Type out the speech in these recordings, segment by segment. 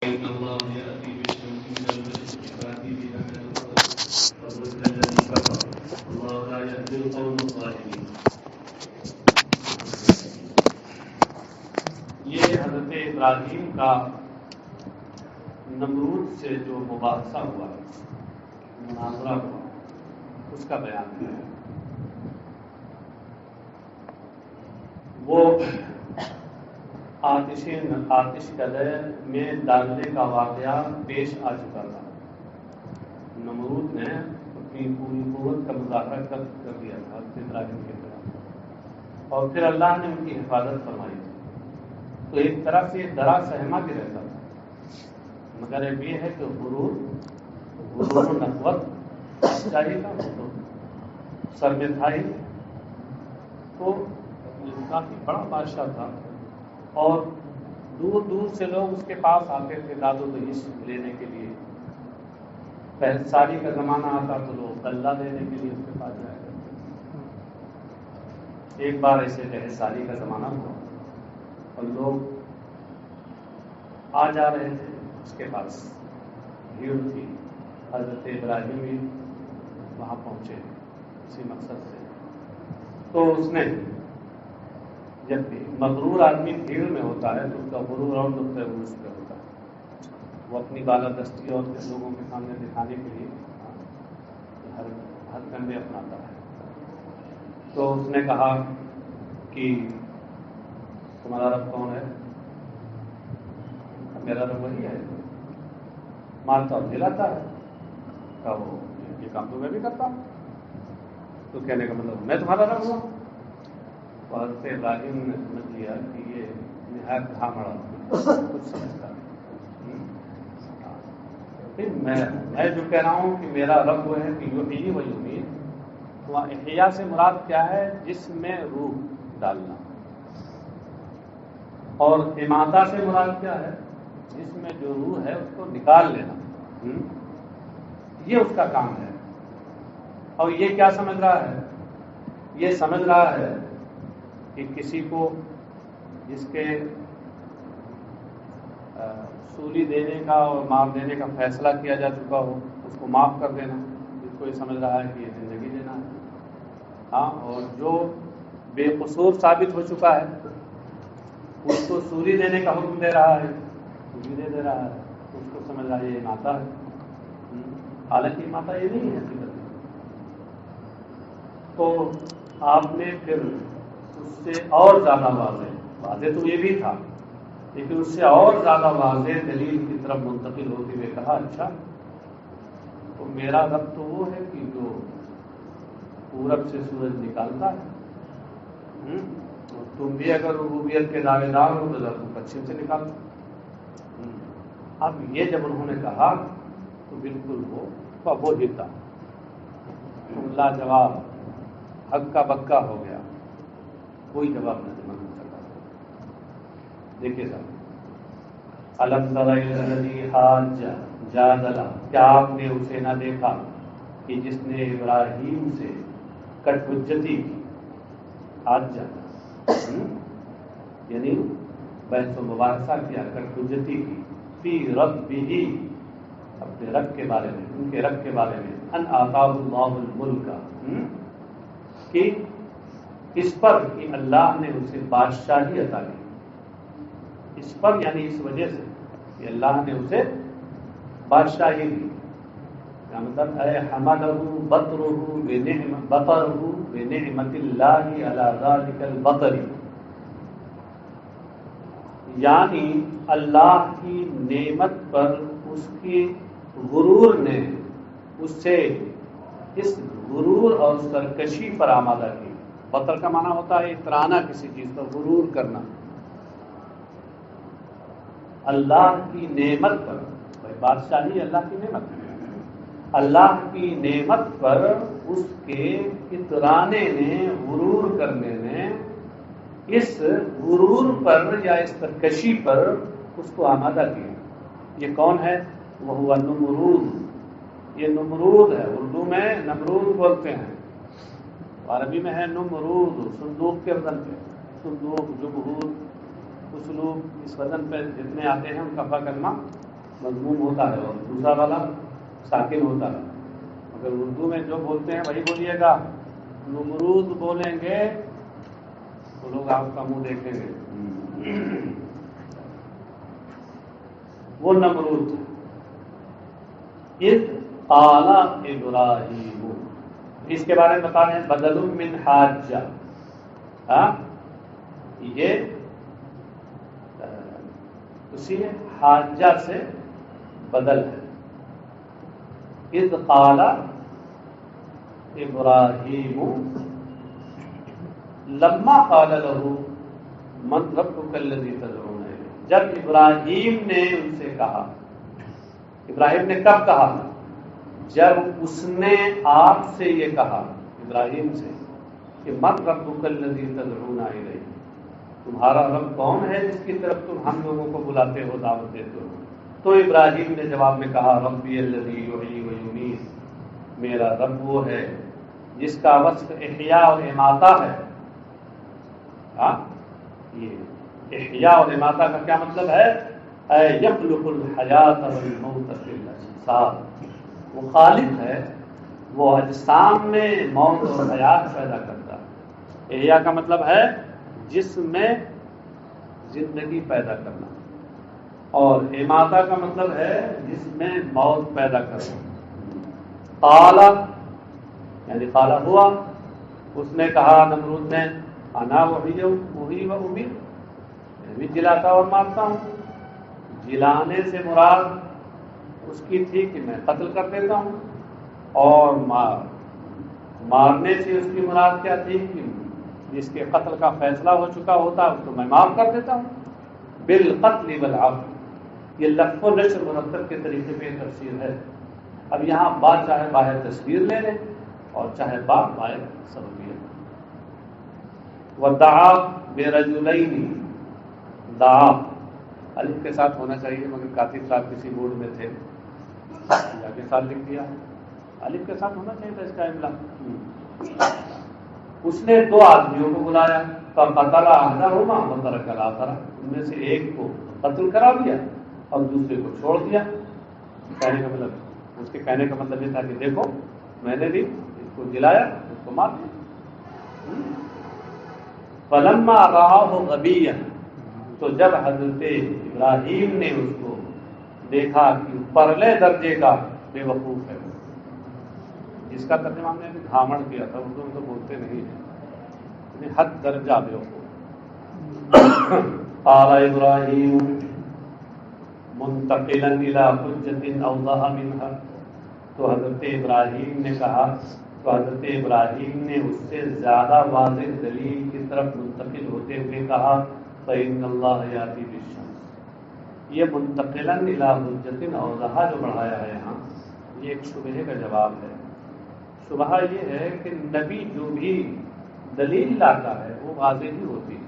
إن الله يأتي بالشمس من المشرق فأتي بها من المغرب فبهت الذي كفر والله لا يهدي القوم الظالمين. یہ حضرت ابراہیم کا نمرود سے جو مباحثہ ہوا، مناظرہ ہوا، اس کا بیان ہے. وہ آتش کدے میں ڈالنے کا واقعہ پیش آ چکا تھا. نمرود نے اپنی پوری قوت کا مظاہرہ کر دیا تھا حضرت ابراہیم کے خلاف، اور پھر اللہ نے ان کی حفاظت فرمائی. تو ایک طرح سے ڈرا سہما بھی رہتا تھا، مگر اب یہ ہے کہ غرور و نخوت چاہیے تھا، تو سر میں تھا ہی. تو کافی بڑا بادشاہ تھا، اور دور دور سے لوگ اس کے پاس آتے تھے داد و دہیش لینے کے لیے. پہلساری کا زمانہ آتا تو لوگ غلہ لینے کے لیے اس کے پاس جایا کرتے. ایک بار ایسے پہلساری کا زمانہ ہوا اور لوگ آ جا رہے تھے اس کے پاس، بھیڑ تھی. حضرت ابراہیم بھی وہاں پہنچے اسی مقصد سے. تو اس نے، جب مغرور آدمی بھیڑ میں ہوتا ہے تو اس کا غرور اور نقطۂ عروج پہ ہوتا ہے. وہ اپنی بالادستی اور لوگوں کے سامنے دکھانے کے لیے ہر کنڈے اپناتا ہے. تو اس نے کہا کہ تمہارا رب کون ہے؟ میرا رب وہی ہے، مارتا اور دلاتا ہے. کہا وہ یہ کام تو میں بھی کرتا ہوں. تو کہنے کا مطلب میں تمہارا رب ہوں. حضرت ابراہیم نے سمجھ لیا کہ یہ نہایت گھامڑا کچھ سمجھتا ہے. میں جو کہہ رہا ہوں کہ میرا رب وہ ہے کہ یحیی و یمیت. تو احیا سے مراد کیا ہے؟ جس میں روح ڈالنا. اور اماتہ سے مراد کیا ہے؟ جس میں جو روح ہے اس کو نکال لینا. یہ اس کا کام ہے. اور یہ کیا سمجھ رہا ہے؟ یہ سمجھ رہا ہے کہ کسی کو جس کے سولی دینے کا اور مار دینے کا فیصلہ کیا جا چکا ہو اس کو معاف کر دینا. جس کو یہ سمجھ رہا ہے کہ یہ زندگی دینا ہے. ہاں، اور جو بے قصور ثابت ہو چکا ہے اس کو سولی دینے کا حکم دے رہا ہے، سولی دے رہا ہے. اس کو سمجھ رہا ہے یہ ماتا ہے. حالانکہ ماتا یہ نہیں ہے حقیقت. تو آپ نے پھر اس سے اور زیادہ واضح تو یہ بھی تھا، لیکن اس سے اور زیادہ واضح دلیل کی طرف منتقل ہوتے ہوئے کہا اچھا تو میرا رب تو وہ ہے کہ جو پورب سے سورج نکالتا ہے. تم بھی اگر ربوبیت کے دعوے دار ہو تو تم پچھم سے نکالو. اب یہ جب انہوں نے کہا تو بالکل وہ جیتا، لاجواب حق کا بکا ہو گیا. کوئی جواب نہیں مل سکا. دیکھیے صاحب، الم تر الی الذی حاج جادل، کیا آپ نے اسے نہ دیکھا کہ جس نے ابراہیم سے کٹ حجتی کی. حاج یعنی بحث و مباحثہ کیا، کٹ حجتی کی. فی ربہ، اپنے رب کے بارے میں، ان کے رب کے بارے میں. ان آتاہ اللہ الملک، کہ اس پر کہ اللہ نے اسے بادشاہی عطا کی. اس پر یعنی اس وجہ سے کہ اللہ نے اسے بادشاہی دی. کیا مطلب؟ اے حمدہ بطرہ بنعمت اللہ علی ذلک البطر، یعنی اللہ کی نعمت پر اس کی غرور نے اس سے اس غرور اور سرکشی پر آمادہ کی. بطر کا معنی ہوتا ہے اترانا کسی چیز پر، غرور کرنا. اللہ کی نعمت پر، بادشاہی اللہ کی نعمت ہے، اللہ کی نعمت پر اس کے اترانے نے، غرور کرنے نے، اس غرور پر یا اس سرکشی پر اس کو آمادہ کیا. یہ کون ہے؟ وہ نمرود. یہ نمرود ہے. اردو میں نمرود بولتے ہیں، عربی میں ہے نمرود. صندوق کے وزن پہ، صندوق، جمہور، اسلوب، اس وزن پہ جتنے آتے ہیں ان کا فا کلمہ مضموم ہوتا ہے اور دوسرا والا ساکن ہوتا ہے. اگر اردو میں جو بولتے ہیں وہی بولیے گا. نمرود بولیں گے تو لوگ آپ کا منہ دیکھیں گے. وہ نمرود اذ قال ابراہیم، اس کے بارے میں بتا رہے ہیں بدل من حاجہ. یہ اسی حاجہ سے بدل ہے. اذ قال ابراہیم لما قال له من ربک الذی تدعون الیہ، جب ابراہیم نے ان سے کہا. ابراہیم نے کب کہا؟ جب اس نے آپ سے یہ کہا، ابراہیم سے، کہ من ربک الذی تدعون الیہ، تمہارا رب کون ہے جس کی طرف تم ہم لوگوں کو بلاتے ہو، دعوت دیتے ہو؟ تو ابراہیم نے جواب میں کہا ربی الذی یحیی و یمیت، میرا رب وہ ہے جس کا وصف احیاء اور اماتہ ہے. یہ احیاء اور اماتہ کا کیا مطلب ہے؟ یخلق الحیات والموت فی الاجساد، وہ خالق ہے، وہ اجسام میں موت اور حیات پیدا کرتا ہے. احیاء کا مطلب ہے جسم میں زندگی پیدا کرنا، اور اماتہ کا مطلب ہے جس میں موت پیدا کرنا. قال یعنی قال ہوا، اس نے کہا نمرود نے انا وحی و امید، میں بھی جلاتا اور مارتا ہوں. جلانے سے مراد اس کی تھی کہ میں قتل کر دیتا ہوں، اور مارنے سے اس کی مراد کیا تھی کہ جس کے قتل کا فیصلہ ہو چکا ہوتا اس کو میں معاف کر دیتا ہوں. بالقتل والعفو، یہ لفظ و نشر مرتب کے طریقے پہ تفسیر ہے. اب یہاں بات چاہے باہر تصویر لے لیں اور چاہے بات باہر سببیت. ودعا برجلین، دعا الف کے ساتھ ہونا چاہیے مگر کاتب صاحب کسی موڈ میں تھے یا کے ساتھ لکھ دیا. الف کے ساتھ ہونا چاہیے تھا اس کا املا. اس نے دو آدمیوں کو بلایا، فقتل احدہما وترک الاخر، ان میں سے ایک کو قتل کرا دیا اور دوسرے کو چھوڑ دیا. کہنے کا مطلب، اس کے کہنے کا مطلب یہ تھا کہ دیکھو میں نے بھی اس کو جلایا، اس کو مار دیا. فلما رآہ غبیا، تو جب حضرت ابراہیم نے اس کو دیکھا کہ پرلے درجے کا بے وقوف ہے، جس کا ترجمہ ہم نے ابھی گھامڑ کیا تھا، اردو میں تو بولتے نہیں ہیں، حد درجہ بے وقوف. قال ابراہیم منتقلا الى حجت اوضح منها، تو حضرت ابراہیم نے کہا، تو حضرت ابراہیم نے اس سے زیادہ واضح دلیل کی طرف منتقل ہوتے ہوئے کہا فإن اللہ یاتی بالشمس. یہ منتقلا الی حجت اوضح جو بڑھایا ہے یہاں، یہ ایک شبہے کا جواب ہے. شبہ یہ ہے کہ نبی جو بھی دلیل لاتا ہے وہ واضح ہی ہوتی ہے،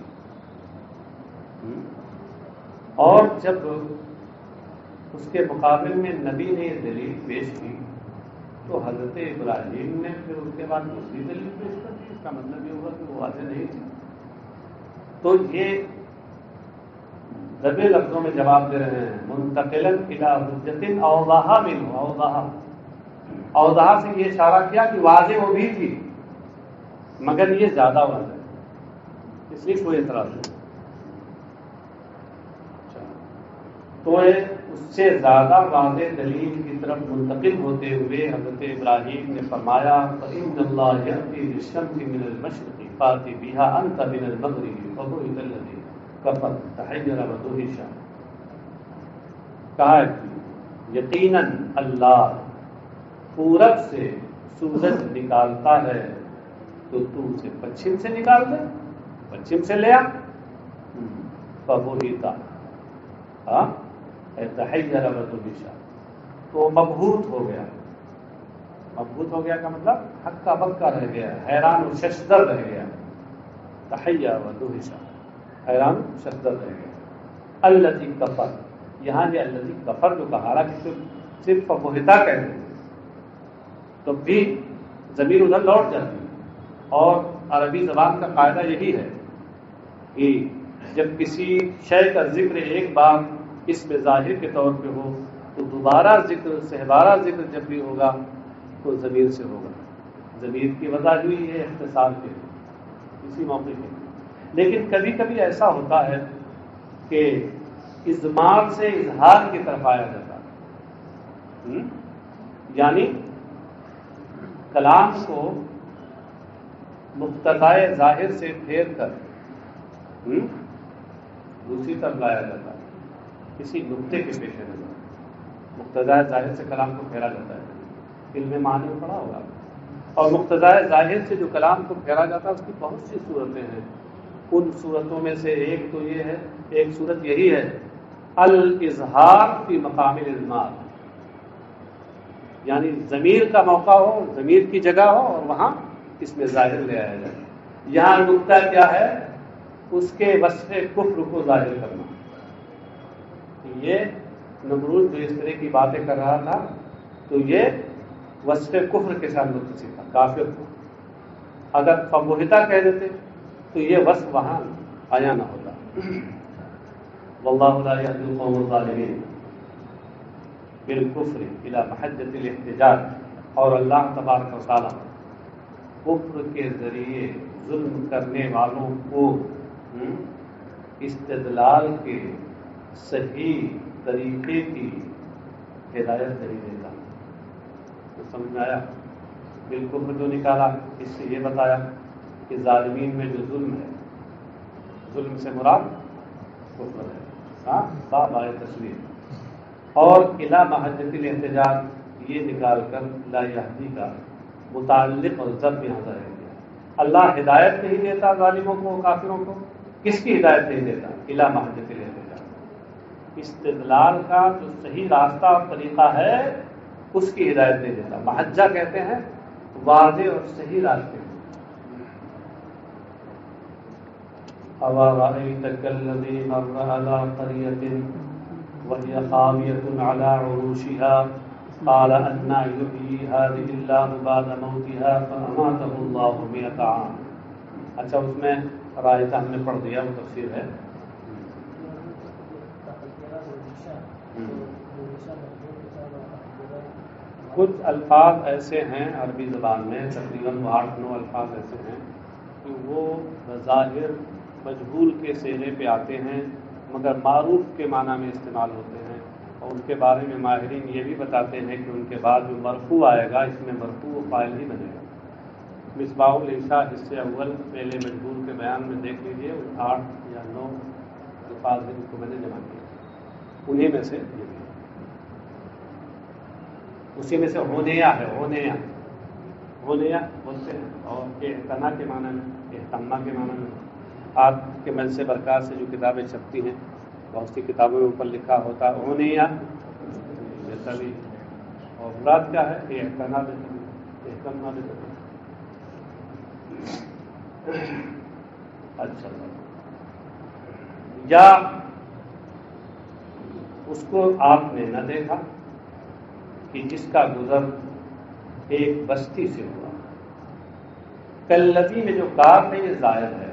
اور جب اس کے مقابل میں نبی نے یہ دلیل پیش کی تو حضرت ابراہیم نے پھر اس کے بعد دوسری دلیل پیش کر دی. اس کا مطلب یہ ہوا کہ وہ واضح نہیں تھی. تو یہ دبے لفظوں میں جواب دے رہے ہیں منتقلا الی حجت اوضح منہ. اوضح سے یہ اشارہ کیا کہ واضح وہ بھی تھی مگر یہ زیادہ واضح ہے، اس لیے کوئی اعتراض نہیں. تو اس سے زیادہ واضح دلیل کی طرف منتقل ہوتے ہوئے حضرت ابراہیم نے فرمایا فإن اللہ یأتی بالشمس من المشرق فأت بها أنت من المغرب فبهت الذی کفر تحیر ودهش. کہا یقیناً اللہ پورب سے سورج نکالتا ہے تو تو اسے پچھم سے نکال دے، پچھم سے لے آ. فبهت تحیر ودهش، تو مبہوت ہو گیا. مبہوت ہو گیا کا مطلب ہکا بکا رہ گیا، حیران و ششدر رہ گیا. تحیر ودهش، حیران ششدر رہ گیا. الذی کفر، یہاں یہ الذی کفر جو کہا رہا کہ صرف فبہتا کہتے ہیں تو بھی ضمیر ادھر لوٹ جاتی ہے. اور عربی زبان کا قاعدہ یہی ہے کہ جب کسی شے کا ذکر ایک بار اس میں ظاہر کے طور پہ ہو تو دوبارہ ذکر سہبارہ ذکر جب بھی ہوگا تو ضمیر سے ہوگا. ضمیر کی وضع ہوئی ہے اختصار کے اسی موقع پہ. لیکن کبھی کبھی ایسا ہوتا ہے کہ اضمار سے اظہار کی طرف آیا جاتا ہے. یعنی کلام کو مقتضائے ظاہر سے پھیر کر دوسری طرف لایا جاتا ہے کسی نقطے کے پیش نظر. مقتضائے ظاہر سے کلام کو پھیرا جاتا ہے. علم معنی میں پڑھا ہوگا. اور مقتضائے ظاہر سے جو کلام کو پھیرا جاتا ہے اس کی بہت سی صورتیں ہیں. ان صورتوں میں سے ایک تو یہ ہے، ایک صورت یہی ہے الاظہار فی مقام الاضمار. یعنی ضمیر کا موقع ہو، ضمیر کی جگہ ہو اور وہاں اس میں ظاہر لے آیا جائے. یہاں نقطہ کیا ہے؟ اس کے وصف کفر کو ظاہر کرنا. یہ نمرود جو اس طرح کی باتیں کر رہا تھا تو یہ وصف کفر کے ساتھ متصل تھا، کافر تھا. اگر فبہتا کہہ دیتے تو یہ وصف وہاں آیا نہ ہوتا. واللہ لا یہدی القوم الظالمین بالکفر الی محجۃ الاحتجاج. اور اللہ تبارک و تعالی کفر کے ذریعے ظلم کرنے والوں کو استدلال کے صحیح طریقے کی ہدایت نہیں دیتا. تو سمجھ میں آیا؟ بالکفر جو نکالا اس سے یہ بتایا کہ ظالمین میں جو ظلم ہے، ظلم سے مراد کفر ہے. بائے تصویر. اور الی محجۃ الاحتجاج یہ نکال کر لا یہدی کا متعلق اور ضرب یہاں ظاہر کیا. اللہ ہدایت نہیں دیتا ظالموں کو، کافروں کو. کس کی ہدایت نہیں دیتا؟ الی محجۃ الاحتجاج. استدلال کا جو صحیح راستہ اور طریقہ ہے اس کی ہدایت نہیں دیتا. محجہ کہتے ہیں واضح اور صحیح راستے. أَوَرَأَيْتَ كَالَّذِي مَرَّ عَلَىٰ قَرْيَةٍ وَهِيَ خَاوِيَةٌ عَلَىٰ عُرُوشِهَا قَالَ أَنَّىٰ يُحْيِي هَٰذِهِ اللَّهُ بَعْدَ مَوْتِهَا فَأَمَاتَهُ اللَّهُ مِائَةَ عَامٍ. اچھا اس میں رائتہ ہم نے پڑھ دیا، وہ تفسیر ہے. کچھ الفاظ ایسے ہیں عربی زبان میں، تقریباً 8-9 الفاظ ایسے ہیں کہ وہ بظاہر مجہول کے صیغے پہ آتے ہیں مگر معروف کے معنی میں استعمال ہوتے ہیں. اور ان کے بارے میں ماہرین یہ بھی بتاتے ہیں کہ ان کے بعد جو مرفوع آئے گا اس میں مرفوع و فاعل ہی بنے گا. مصباح الانشاء حصے اول پہلے مجہول کے بیان میں دیکھ لیجئے، 8 یا 9 الفاظ ہیں جن کو میں نے جمع کیا. انہیں میں سے یہ بھی اسی میں سے ہونیا ہے. ہونیا بولتے ہیں. اور احتنا کے معنی میں، احتما کے معنی میں. آپ کے من سے برکات سے جو کتابیں چھپتی ہیں بہت سی کتابوں میں اوپر لکھا ہوتا ہونیا جیسا بھی. اور مراد کیا ہے؟ احتنا احتما. اچھا، یا اس کو آپ نے نہ دیکھا کہ جس کا گزر ایک بستی سے ہوا. کلذی میں جو کاف ہے یہ زائد ہے،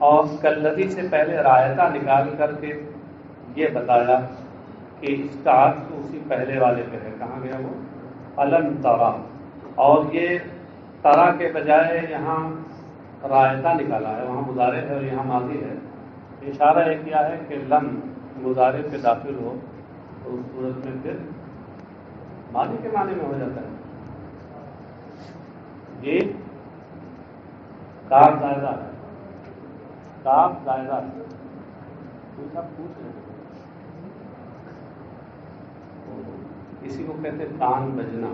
اور کلذی سے پہلے رایتہ نکال کر کے یہ بتایا کہ اس کا عطف اسی پہلے والے پہ ہے. کہاں گیا وہ؟ الم ترا. اور یہ ترا کے بجائے یہاں رایتہ نکالا ہے، وہاں مضارع ہے اور یہاں ماضی ہے. اشارہ یہ کیا ہے کہ لم مضارع پہ داخل ہو تو اس صورت میں پھر ماضی کے معنی میں ہو جاتا ہے. یہ کاف زائدہ ہے. کاف زائدہ ہے. پوچھ رہے اسی کو کہتے ہیں کان بجنا.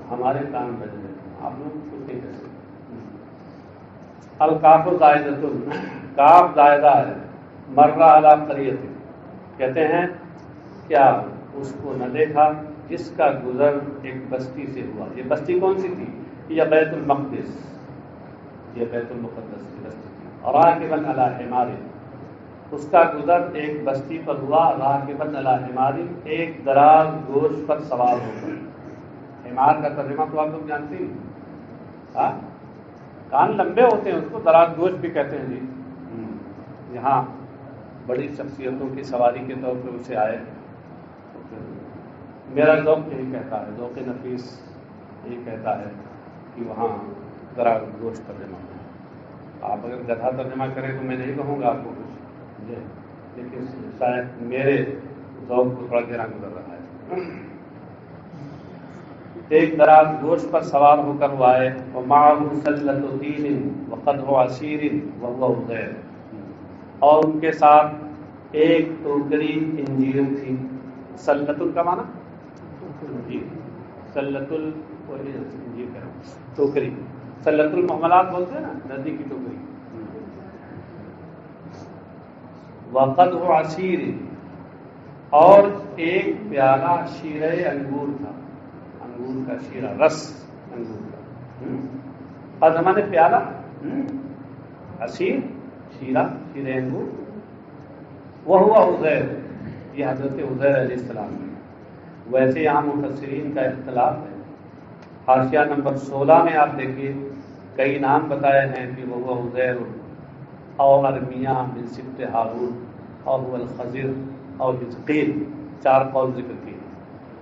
ہمارے کان بج رہے ہیں، آپ لوگ کچھ نہیں کہتے. الکاف زائدۃ، کاف زائدہ ہے. مرہ علی قریۃ کہتے ہیں کیا اس کو نہ دیکھا جس کا گزر ایک بستی سے ہوا. یہ بستی کون سی تھی؟ یہ بیت المقدس، یہ بیت المقدس کی بستی تھی. راکبا علی حمار، اس کا گزر ایک بستی پر ہوا. راکبا علی حمار، ایک دراز گوشت پر سوار ہو کر. حمار کا ترجمہ تو آپ لوگ جانتے ہیں. کان لمبے ہوتے ہیں، اس کو دراز گوشت بھی کہتے ہیں. جی یہاں بڑی شخصیتوں کی سواری کے طور پہ اسے آئے تو پھر میرا ذوق یہی کہتا ہے، ذوق نفیس یہی کہتا ہے کہ وہاں ذرا گوشت ترجمہ کریں۔ آپ اگر گدھا ترجمہ کریں تو میں نہیں کہوں گا آپ کو کچھ، لیکن شاید میرے ذوق کو تھوڑا گہرا گزر رہا ہے۔ ایک دراز گوشت پر سوار ہو کر وہ آئے، وَمَعَهُ سَلَّةُ تِينٍ وَقَدْحُ عَصِيرٍ وَهُوَ عُزَيْرٌ، اور ان کے ساتھ ایک ٹوکری انجیر تھی۔ سلۃ کا معنی انجیر، سلۃ انجیر کا ٹوکری، سلۃ المحملات بولتے ہیں نا، ندی کی ٹوکری۔ وَقَدْحُ عَصِيرٍ، اور ایک پیالہ شیرہ انگور تھا، انگور کا شیرہ، رس انگور کا۔ اور زمانے پیالہ، عصیر شیرہ، شیرہ انگور۔ وہو عزیر، یہ حضرت عزیر علیہ السلام ہے۔ ویسے یہاں مفسرین کا اختلاف ہے۔ حاشیہ نمبر 16 میں آپ دیکھیے کئی نام بتائے ہیں کہ وہو عزیر اور ارمیہ بن سبط ہارون اور هو الخضر اور حزقیل، 4 قول ذکر کیے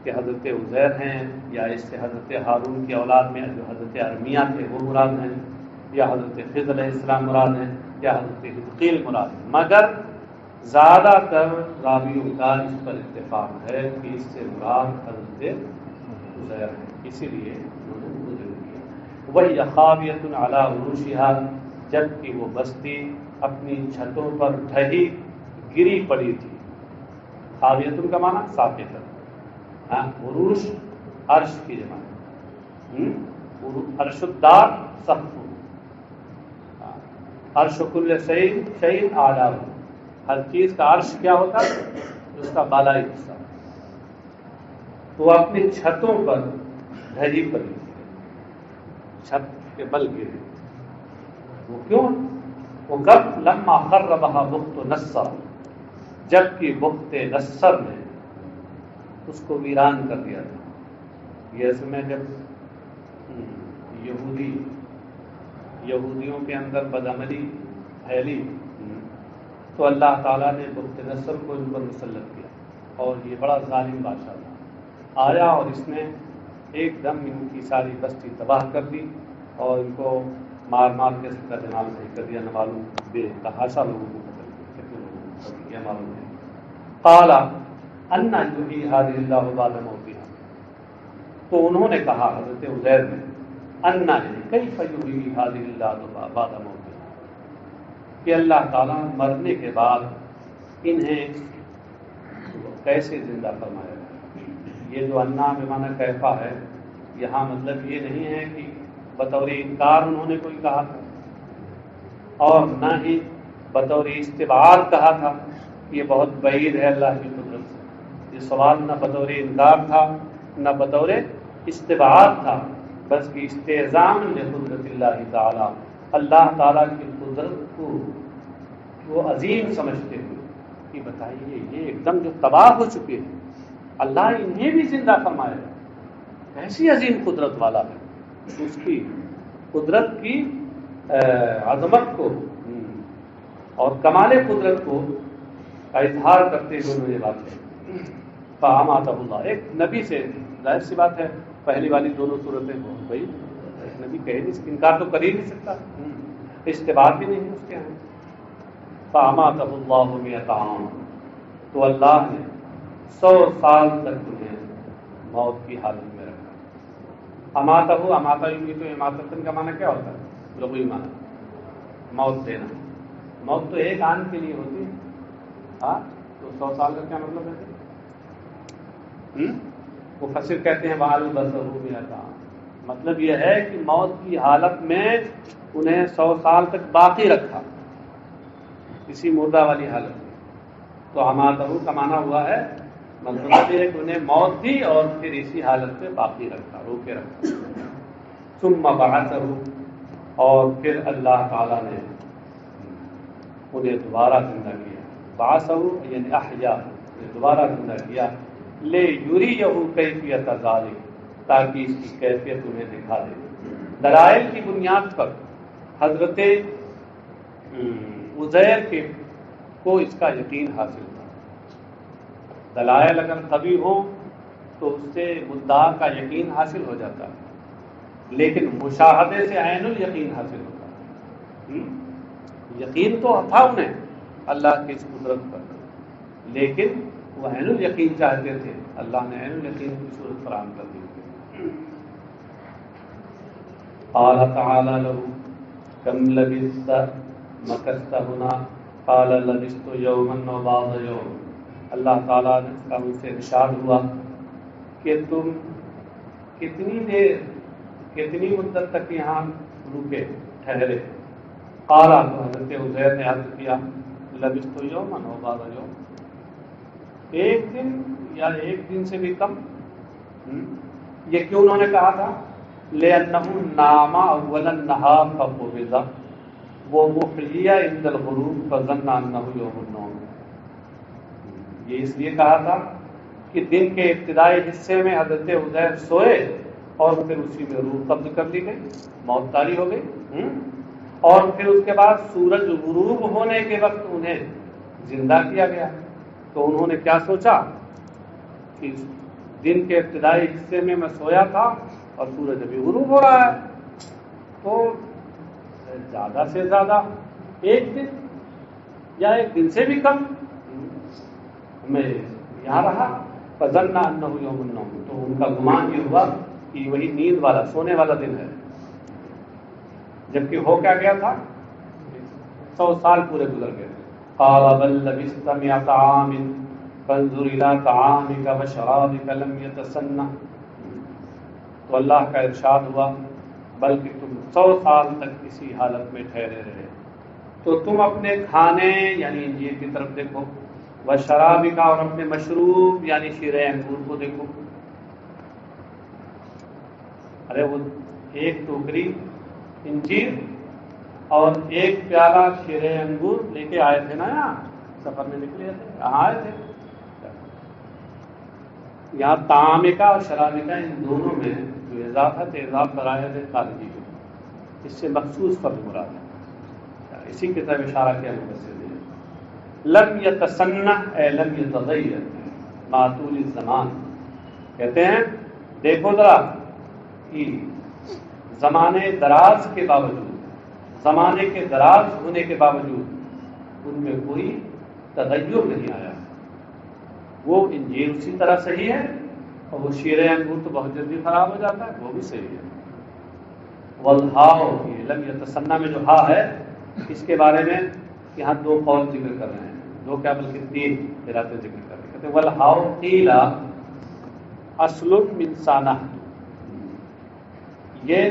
کہ حضرت عزیر ہیں، یا اس سے حضرت ہارون کی اولاد میں جو حضرت ارمیہ تھے وہ مراد ہیں، یا حضرت خضر علیہ السلام مراد ہیں، یا حضرت حزقیل مراد ہیں۔ مگر زیادہ تر راویوں کا اس پر اتفاق ہے کہ اس سے مراد حضرت عزیر ہے، اسی لیے انہوں نے وہ ذکر کیا۔ وہی خاویۃ علی عروشها، جبکہ وہ بستی اپنی چھتوں پر ڈھہی گری پڑی تھی۔ خاویۃ کا معنی ساقطۃ، عروش عرش کی جمع ہے، عرش الدار سقف، عرش کل شیء اعلیٰ، ہر چیز کا عرش کیا ہوتا ہے؟ اس کا بالائی حصہ۔ تو اپنی چھتوں پر ڈھہی پڑی، چھت کے بل گرے۔ وہ کیوں؟ وہ کب؟ لما خربها بخت نصر، جبکہ بخت نصر نے اس کو ویران کر دیا تھا۔ یہ اس میں جب یہودیوں کے اندر بدعملی پھیلی تو اللہ تعالیٰ نے بخت نصر کو ان پر مسلط کیا، اور یہ بڑا ظالم بادشاہ تھا، آیا اور اس نے ایک دم ان کی ساری بستی تباہ کر دی اور ان کو مار مار کے اس کا جناب نہیں کر دیا، نہ معلوم بے تحاشا لوگوں کو قتل کیا، کتنے لوگوں کو قتل کیا معلوم نہیں۔ قال انا یحیی هذه اللہ بعد موتها، تو انہوں نے کہا حضرت عزیر نے، انا کیف یحیی هذه اللہ بعد موتها، کہ اللہ تعالیٰ مرنے کے بعد انہیں کیسے زندہ فرمائے گا۔ یہ جو انا بمعنی کیفا ہے، یہاں مطلب یہ نہیں ہے کہ بطور انکار انہوں نے کوئی کہا تھا، اور نہ ہی بطور استبعاد کہا تھا، یہ بہت بعید ہے اللہ کی قدرت سے۔ یہ سوال نہ بطور انکار تھا نہ بطور استبعاد تھا، بس کہ استعظام لقدرت اللہ تعالی، اللہ تعالیٰ کی قدرت کو وہ عظیم سمجھتے ہوئے کہ بتائیے یہ ایک دم جو تباہ ہو چکے ہیں، اللہ انہیں بھی زندہ فرمائے گا، ایسی عظیم قدرت والا ہے۔ اس کی قدرت کی عظمت کو اور کمال قدرت کو کا اظہار کرتے ہوئے انہوں نے بات کی۔ فاماتہ اللہ، ایک نبی سے ظاہر سی بات ہے، پہلی والی دونوں صورتیں ہو بھائی، ایک نبی کہہ نہیں سکتا، انکار تو کر ہی نہیں سکتا، استبعاد بھی نہیں اس کے ہیں۔ فاماتہ اللہ 100 عام، تو اللہ نے 100 سال تک انہیں موت کی حالت میں رکھا۔ اماتہ یوں تو اماتتن کا معنی کیا ہوتا ہے؟ لغوی معنی موت دینا۔ موت تو ایک آن کے لیے ہوتی ہے، ہاں، تو 100 سال کا کیا مطلب ہے؟ مفسر کہتے ہیں وَعَلْ بَصَرُ 100 عام، مطلب یہ ہے کہ موت کی حالت میں انہیں 100 سال تک باقی رکھا، کسی مردہ والی حالت میں۔ تو اماتہ کا معنی ہوا ہے، مطلب یہ ہے کہ انہیں موت دی اور پھر اسی حالت میں باقی رکھا، روکے رکھا۔ ثم بعثہ، اور پھر اللہ تعالیٰ نے انہیں دوبارہ زندہ کیا۔ بعثہ یعنی احیا، دوبارہ زندہ کیا۔ لے یریہ کیفیت ذلک، تاکہ اس کی کیفیت انہیں دکھا دے۔ دلائل کی بنیاد پر حضرت عزیر کے کو اس کا یقین حاصل تھا. دلائل اگر قوی ہوں تو اس سے مدعا کا یقین حاصل ہو جاتا ہے، لیکن مشاہدے سے عین الیقین حاصل ہوتا ہے. یقین تو تھا انہیں اللہ کی اس قدرت پر، لیکن وہ عین الیقین چاہتے تھے، اللہ نے عین الیقین کی صورت فراہم کر دی. قال تعالی له کم لبثت مکثت هنا قال لبثت یوما او بعض یوم. اللہ تعالیٰ نے کا ان سے ارشاد ہوا کہ تم کتنی دیر کتنی مدت تک یہاں رکے ٹھہرے. قال تو حضرت عزیر نے عرض کیا لبثت یوما او بعض یوم، ایک دن یا ایک دن سے بھی کم. یہ کیوں انہوں نے کہا تھا؟ لأنه نام اول النهار فقبض ومحيي عند الغروب فظن انه يوم النوم. یہ اس لیے کہا تھا کہ دن کے ابتدائی حصے میں حضرت عزیر سوئے اور پھر اسی میں روح قبض کر لی گئی، موت طاری ہو گئی، اور پھر اس کے بعد سورج غروب ہونے کے وقت انہیں زندہ کیا گیا. تو انہوں نے کیا سوچا کہ دن کے ابتدائی حصے میں سویا تھا اور سورج ابھی غروب ہو رہا ہے، تو زیادہ سے زیادہ ایک دن یا ایک دن سے بھی کم میں یہاں رہا. فظن انہ یوم النوم، تو ان کا گمان یہ ہوا کہ وہی نیند والا سونے والا دن ہے، جبکہ ہو کیا گیا تھا؟ 100 سال پورے گزر گئے. قال بل لبثت 100 عام فانظر الى طعامك وشرابك لم يتسنى. تو اللہ کا ارشاد ہوا بلکہ تم 100 سال تک اسی حالت میں ٹھہرے رہے، تو تم اپنے کھانے یعنی انجیر کی طرف دیکھو، وشرابک اور اپنے مشروب یعنی شیر انگور کو دیکھو. ارے وہ ایک ٹوکری انجیر اور ایک پیالہ شیر انگور لے کے آئے تھے نا، یہاں سفر میں نکلے تھے، یہاں آئے تھے. یہاں طعامکا اور شرابکا ان دونوں میں جو اضافت کرایا ہے خارجی کو، اس سے مخصوص فرق مراد ہے. اسی کی طرف اشارہ کیا مفسر نے. لم یتسنہ اے لم یتغیر مع طول الزمان. کہتے ہیں دیکھو ذرا کہ زمانے دراز کے باوجود، زمانے کے دراز ہونے کے باوجود ان میں کوئی تغیر نہیں آیا. وہ انجیر اسی طرح صحیح ہے، اور وہ شیر انگور تو بہت جلدی خراب ہو جاتا ہے، وہ بھی صحیح ہے. والہاؤ، یہ لم یتسنہ میں جو ہا ہے اس کے بارے میں یہاں 2 قول ذکر کر رہے ہیں، 2 کیا بلکہ 3 قراتیں ذکر کر رہے ہیں. کہتے ہیں والہاؤ قیل اصل من سانہ، یہ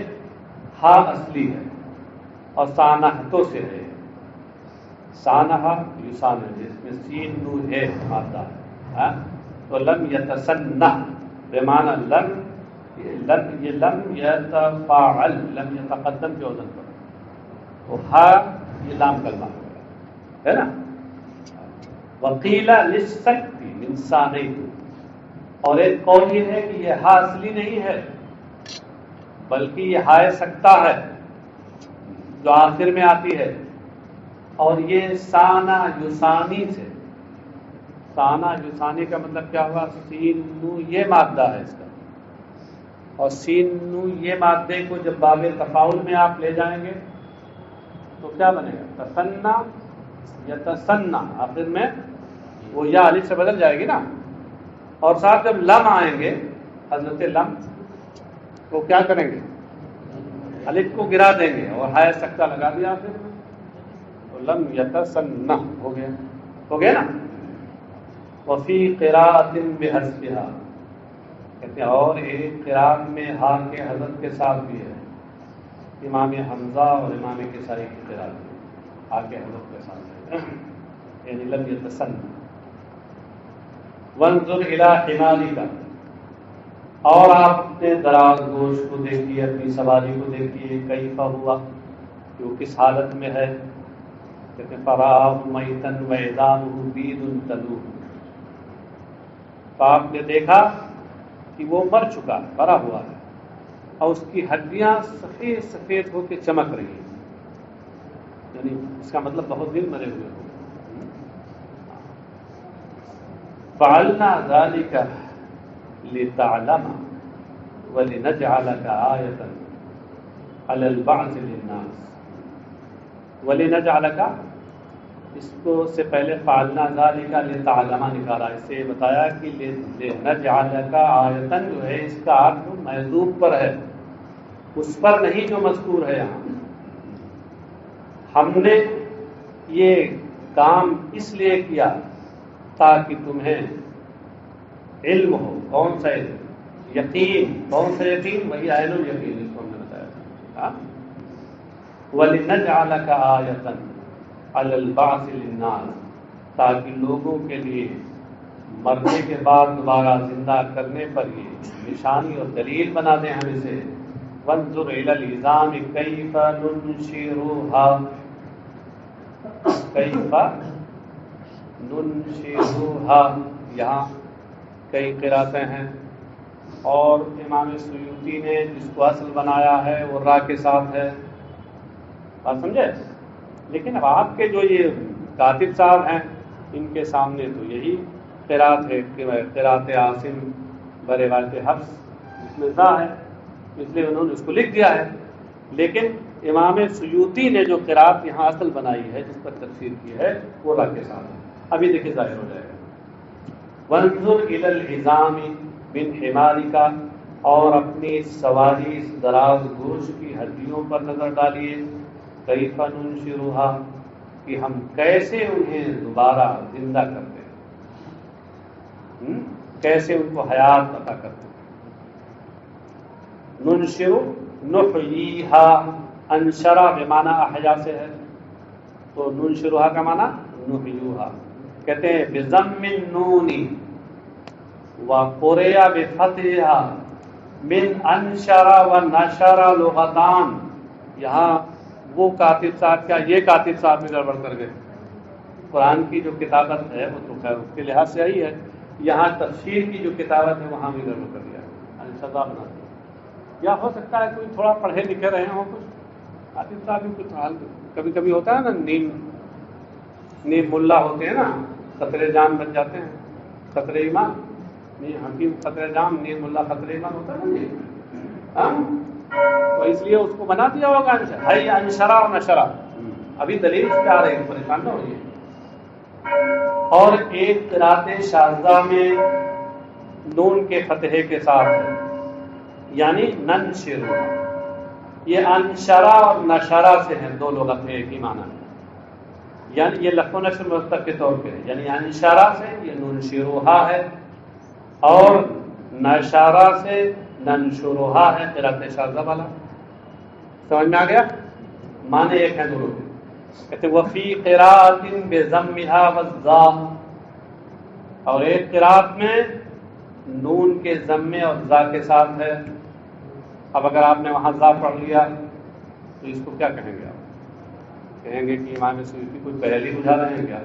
ہا اصلی ہے اور سانحتوں سے ہے. سانحہ یسانہ جس میں سین نون ہے مادہ ہے. تو لم یتسنہ بمعنی یہ لم یتفاعل، لم یتقدم کے وزن پر، تو ہا یہ لام کلمہ ہے نا. وقیل للسکت من ثانیہ، اور ایک قول یہ ہے کہ یہ ہا اصلی نہیں ہے بلکہ یہ ہائے سکتا ہے جو آخر میں آتی ہے، اور یہ سانہ یسانی سے. سانہ یسانی کا مطلب کیا ہوا؟ سین نو یہ مادہ ہے اس کا، اور سین نو یہ مادے کو جب باب تفاعل میں آپ لے جائیں گے تو کیا بنے گا؟ تسنہ یا تسنہ، آخر میں وہ یا الف سے بدل جائے گی نا. اور ساتھ جب لم آئیں گے حضرت لم، تو کیا کریں گے؟ الف کو گرا دیں گے اور ہائے سکتا لگا دیا آخر میں، تو لم یتسنہ ہو گیا نا. وفی قراءۃ بحذفها، کہتے ہیں اور ایک قراءت میں ہا کے حذف کے ساتھ بھی ہے، امام حمزہ اور امام کسائی کی قراءت میں ہا کے حذف کے ساتھ ہے، یعنی لم یتسنہ. وانظر الی حمارک، اور آپ اپنے دراز گوش کو دیکھیے، اپنی سواری کو دیکھیے، کیف ہوا کہ وہ کس حالت میں ہے. کہتے ہیں فراہ میتا وعظامہ بید تلوح، تو آپ نے دیکھا کہ وہ مر چکا ہے، مرا ہوا ہے، اور اس کی ہڈیاں سفید سفید ہو کے چمک رہی ہیں، یعنی اس کا مطلب بہت دن مرے ہوئے ہو. فعلنا ذلك لتعلم ولنجعلك آية على البعث للناس. ولنجعلك اس کو سے پہلے فعلنا ذلك لتعلم نکالا، اس سے بتایا کہ لنجعلك آیة جو ہے اس کا عطف محذوف پر ہے، اس پر نہیں جو مذکور ہے یہاں. ہم نے یہ کام اس لیے کیا تاکہ تمہیں علم ہو. کون سا علم؟ یقین. کون سا یقین؟ وہی عین الیقین جس کو ہم نے بتایا. وَلِنَجْعَلَكَ آیَةً عَلَى الْبَعْثِ لِلنَّاسِ، تاکہ لوگوں کے لیے مرنے کے بعد دوبارہ زندہ کرنے پر یہ نشانی اور دلیل بنا دیں ہم اسے. وَانظُرْ إِلَى الْعِظَامِ كَيْفَ نُنشِرُهَا كَيْفَ نُنشِرُهَا. یہاں کئی قراتیں ہیں، اور امام سیوطی نے جس کو اصل بنایا ہے وہ را کے ساتھ ہے. بات سمجھے؟ لیکن اب آپ کے جو یہ کاتب صاحب ہیں ان کے سامنے تو یہی قرات ہے، قرات عاصم بروایت حفص جس میں ذا ہے، اس لیے انہوں نے اس کو لکھ دیا ہے. لیکن امام سیوطی نے جو قرات یہاں اصل بنائی ہے جس پر تفسیر کی ہے وہ را کے ساتھ ہے. ابھی دیکھیں ظاہر ہو جائے گا. وانظر الی العظام من حمارک، اور اپنی سواری اس دراز گوش کی ہڈیوں پر نظر ڈالیے. کیف ننشرها، کہ ہم کیسے انہیں دوبارہ زندہ کرتے ہیں، کیسے ان کو حیات عطا کرتے ہیں. ننشر نحییہا، انشرا بمعنی احیا سے ہے، تو ننشرها کا معنی نحیوہا. کہتے ہیں بضم النون وقرئ بفتحها من انشر ونشر لغتان. یہاں وہ کاتب صاحب کیا یہ کاتب صاحب میں گڑبڑ کر گئے. قرآن کی جو کتابت ہے وہ تو خیر اس کے لحاظ سے آئی ہے، یہاں تفسیر کی جو کتابت ہے وہاں بھی گڑبڑ کر دیا ہے. سزا بنا دیا. یا ہو سکتا ہے کوئی تھوڑا پڑھے لکھے رہے ہوں کچھ کاتب صاحب بھی کچھ حال کبھی کبھی ہوتا ہے نا، نیم ملا ہوتے ہیں نا، خطرے جان بن جاتے ہیں. خطرے ایمان، حکیم خطرے جان، نیم ملا خطرے ایمان ہوتا ہے نا جی. تو اس لیے اس کو بنا دیا ہوگا ہے انشرا اور نشرا. ابھی دلیل اس پہ آ رہی ہے، پریشان نہ ہوئیے. اور ایک قرات شاذہ میں نون کے فتحے کے ساتھ ہے، یعنی ننشر. یہ انشرا اور نشرا سے ہیں، دو لغت ہیں ایک ہی معنی. یعنی یہ لفظ و نشر مرتب کے طور پہ ہے، یعنی انشرا سے یہ ننشروہا ہے، اور نشرا سے ننشروہا ہے قرات شاذہ والا. سمجھ میں آ گیا؟ معنی ایک ہے دونوں کے. کہتے وفی قرات بضمھا والضاء، اور ایک قرات میں نون کے ضمے اور ضا کے ساتھ ہے. اب اگر آپ نے وہاں ضا پڑھ لیا تو اس کو کیا کہیں گے؟ آپ کہیں گے کہ امام سیوطی کوئی پہلی بجھا رہے ہیں کیا؟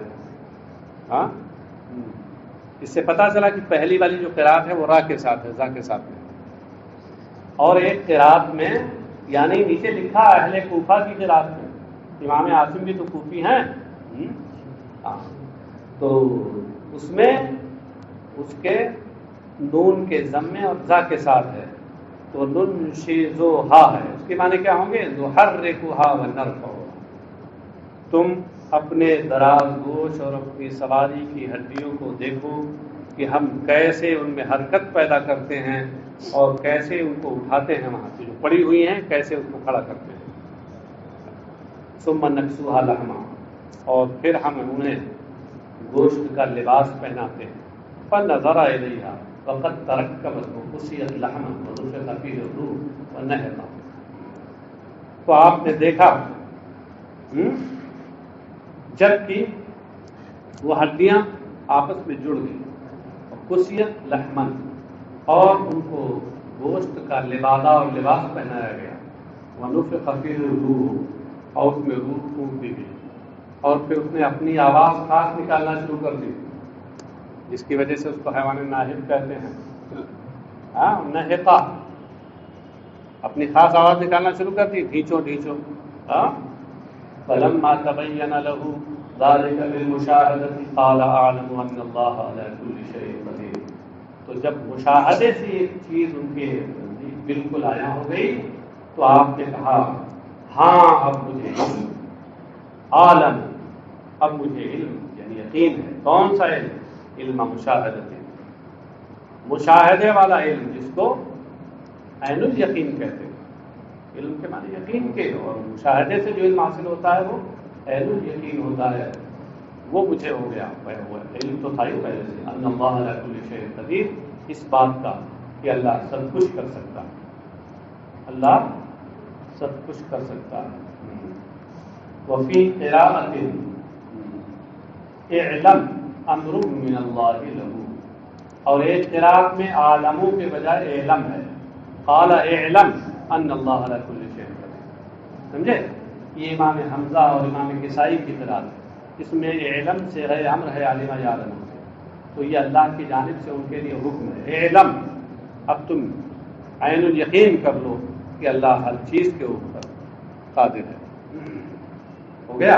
ہاں، اس سے پتہ چلا کہ پہلی والی جو قرات ہے وہ را کے ساتھ ہے، ضا کے ساتھ ہے. اور ایک قرات میں یعنی نیچے لکھا اہل کوفہ کی قرات میں، امام عاصم بھی تو کوفی ہیں، تو اس میں اس کے نون کے ضمے اور ضا کے ساتھ ہے، تو ننشزوہا ہے. اس کے معنی کیا ہوں گے؟ نحرکھا ونرفعھا. تم اپنے دراز گوش اور اپنی سواری کی ہڈیوں کو دیکھو کہ ہم کیسے ان میں حرکت پیدا کرتے ہیں اور کیسے ان کو اٹھاتے ہیں، وہاں سے جو پڑی ہوئی ہیں کیسے اس کو کھڑا کرتے ہیں. ثم نکسوہا لحما، اور پھر ہم انہیں گوشت کا لباس پہناتے ہیں. فنظر الیہا وقد ترکبت وقصیت لحما ونفخ فیہ الروح ونحط. تو آپ نے دیکھا جبکہ وہ ہڈیاں آپس میں جڑ گئی، قصیت لحمن، اور ان کو گوشت کا لبادہ اور لباس پہنایا گیا. ونفخ فیہ الروح، اور اس میں روح پھونک دی گئی، اور پھر اس نے اپنی آواز خاص نکالنا شروع کر دی، جس کی وجہ سے اس کو حیوان ناہق کہتے ہیں. نحقہ، اپنی خاص آواز نکالنا شروع کر دی، ڈھینچو ڈھینچو. فلما تبین لہ، ذالک بالمشاہدۃ قال اعلم ان اللہ علی کل شیء قدیر. تو جب مشاہدے سے ایک چیز ان کے بالکل آیا ہو گئی تو آپ نے کہا ہاں اب مجھے علم، عالم اب مجھے علم یعنی یقین ہے. کون سا علم؟ علم مشاہدت، مشاہدے والا علم جس کو عین الیقین کہتے ہیں. علم کے معنی یقین کے، اور مشاہدے سے جو علم حاصل ہوتا ہے وہ عین الیقین ہوتا ہے. وہ مجھے ہو گیا. وہ علم تو تھا ہی پہلے سے، ان اللہ علی کل شیء قدیر، اس بات کا کہ اللہ سب کچھ کر سکتا ہے. اللہ سب کچھ کر سکتا ہے. وفی قراءۃ اعلم امر من اللہ لہ، اور ایک قراءت میں عالموں کے بجائے اعلم ہے. قال اعلم ان اللہ علی کل شیء قدیر. سمجھے؟ یہ امام حمزہ اور امام کسائی کی قراءت ہے. اس میں علم سے ہے امر ہے علم یعلم سے، تو یہ اللہ کی جانب سے ان کے لیے حکم ہے. علم، اب تم عین الیقین کر لو کہ اللہ ہر چیز کے اوپر قادر ہے. ہو گیا.